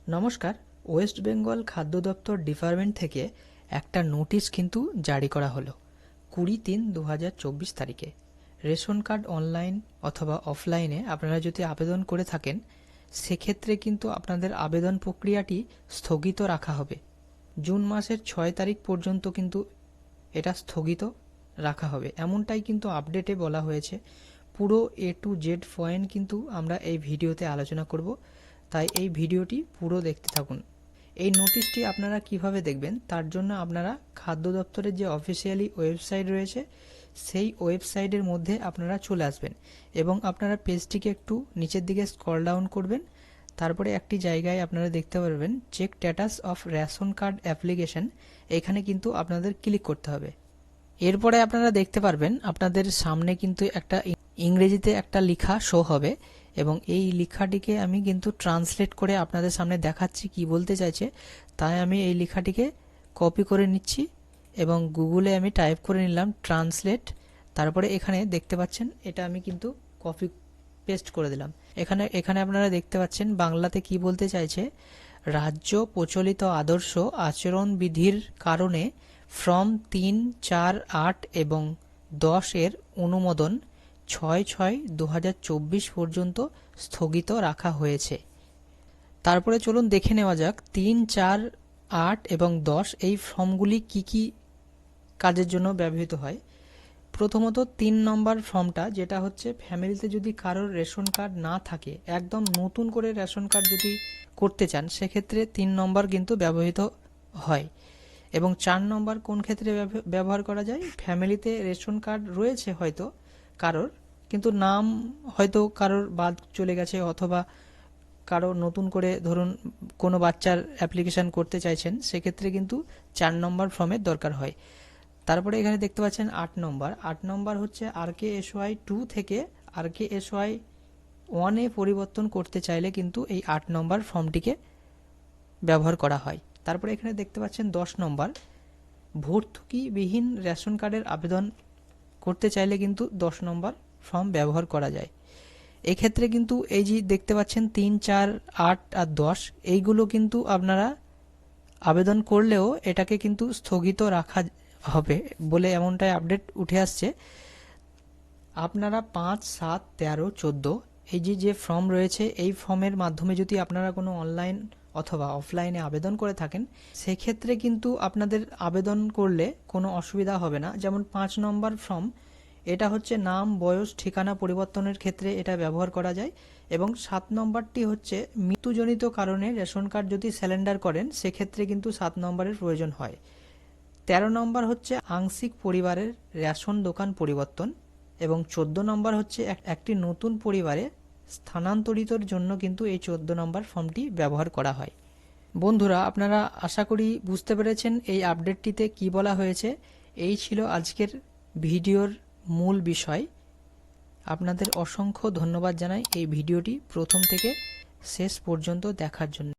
নমস্কার। ওয়েস্ট বেঙ্গল খাদ্য দপ্তর ডিপার্টমেন্ট থেকে একটা নোটিশ কিন্তু জারি করা হলো 20-3-2024 তারিখে। রেশন কার্ড অনলাইন অথবা অফলাইনে আপনারা যদি আবেদন করে থাকেন, সেক্ষেত্রে কিন্তু আপনাদের আবেদন প্রক্রিয়াটি স্থগিত রাখা হবে। জুন মাসের 6 তারিখ পর্যন্ত কিন্তু এটা স্থগিত রাখা হবে, এমনটাই কিন্তু আপডেটে বলা হয়েছে। পুরো A to Z পয়েন্ট কিন্তু আমরা এই ভিডিওতে আলোচনা করব, তাই এই ভিডিওটি পুরো দেখতে থাকুন। এই নোটিশটি আপনারা কিভাবে দেখবেন, তার জন্য আপনারা খাদ্য দপ্তরের যে অফিসিয়ালি ওয়েবসাইট রয়েছে সেই ওয়েবসাইটের মধ্যে আপনারা চলে আসবেন এবং আপনারা পেজটিকে একটু নিচের দিকে স্ক্রল ডাউন করবেন। তারপরে একটি জায়গায় আপনারা দেখতে পারবেন check status of ration card application, এখানে কিন্তু আপনাদের ক্লিক করতে হবে। এরপরে আপনারা দেখতে পারবেন আপনাদের সামনে কিন্তু একটা ইংরেজিতে একটা লেখা শো হবে এবং এই লেখাটিকে আমি কিন্তু ট্রান্সলেট করে আপনাদের সামনে দেখাচ্ছি কি বলতে চাইছে। তাই আমি এই লেখাটিকে কপি করে নিচ্ছি এবং গুগলে আমি টাইপ করে নিলাম ট্রান্সলেট। তারপরে এখানে দেখতে পাচ্ছেন এটা আমি কিন্তু কপি পেস্ট করে দিলাম। এখানে আপনারা দেখতে পাচ্ছেন বাংলাতে কি বলতে চাইছে, রাজ্য প্রচলিত আদর্শ আচরণ বিধির কারণে ফর্ম 3, 4, 8 এবং 10 এর অনুমোদন 6/6/2024 পর্যন্ত স্থগিত রাখা হয়েছে। তারপরে চলুন দেখে নেওয়া যাক 3, 4, 8 এবং 10 এই ফর্মগুলি কি কি কাজের জন্য ব্যবহৃত হয়। প্রথমত 3 নম্বর ফর্মটা, যেটা হচ্ছে ফ্যামিলিতে যদি কারোর রেশন কার্ড না থাকে, একদম নতুন করে রেশন কার্ড যদি করতে চান, সেক্ষেত্রে 3 নম্বর কিন্তু ব্যবহৃত হয়। এবং 4 নম্বর কোন ক্ষেত্রে ব্যবহার করা যায়, ফ্যামিলিতে রেশন কার্ড রয়েছে হয়তো কারোর, কিন্তু নাম হয়তো কারোর বাদ চলে গেছে, অথবা কারো নতুন করে ধরুন কোনো বাচ্চার অ্যাপ্লিকেশন করতে চাইছেন, সেক্ষেত্রে কিন্তু 4 নম্বর ফর্মের দরকার হয়। তারপরে এখানে দেখতে পাচ্ছেন 8 নম্বর হচ্ছে RKSY 2 থেকে RKSY 1 এ পরিবর্তন করতে চাইলে কিন্তু এই 8 নম্বর ফর্মটিকে ব্যবহার করা হয়। তারপরে এখানে দেখতে পাচ্ছেন 10 নম্বর, ভর্তুকিবিহীন রেশন কার্ডের আবেদন করতে চাইলে কিন্তু 10 নম্বর ফর্ম ব্যবহার করা যায়। এক্ষেত্রে কিন্তু এই যে দেখতে পাচ্ছেন 3, 4, 8 আর 10 এইগুলো কিন্তু আপনারা আবেদন করলেও এটাকে কিন্তু স্থগিত রাখা হবে বলে এমনটাই আপডেট উঠে আসছে। আপনারা 5, 7, 13, 14 এই যে ফর্ম রয়েছে, এই ফর্মের মাধ্যমে যদি আপনারা কোনো অনলাইন অথবা অফলাইনে আবেদন করে থাকেন, সেক্ষেত্রে কিন্তু আপনাদের আবেদন করলে কোনো অসুবিধা হবে না। যেমন 5 নম্বর ফর্ম, এটা হচ্ছে নাম, বয়স, ঠিকানা পরিবর্তনের ক্ষেত্রে এটা ব্যবহার করা যায়। এবং 7 নম্বরটি হচ্ছে মৃত্যুজনিত কারণে রেশন কার্ড যদি স্যালেন্ডার করেন, সেক্ষেত্রে কিন্তু 7 নম্বরের প্রয়োজন হয়। 13 নম্বর হচ্ছে আংশিক পরিবারের রেশন দোকান পরিবর্তন এবং 14 নম্বর হচ্ছে একটি নতুন পরিবারে স্থানান্তরিতর জন্য কিন্তু এই 14 নম্বর ফর্মটি ব্যবহার করা হয়। বন্ধুরা, আপনারা আশা করি বুঝতে পেরেছেন এই আপডেটটিতে কি বলা হয়েছে। এই ছিল আজকের ভিডিওর মূল বিষয়। আপনাদের অসংখ্য ধন্যবাদ জানাই এই ভিডিওটি প্রথম থেকে শেষ পর্যন্ত দেখার জন্য।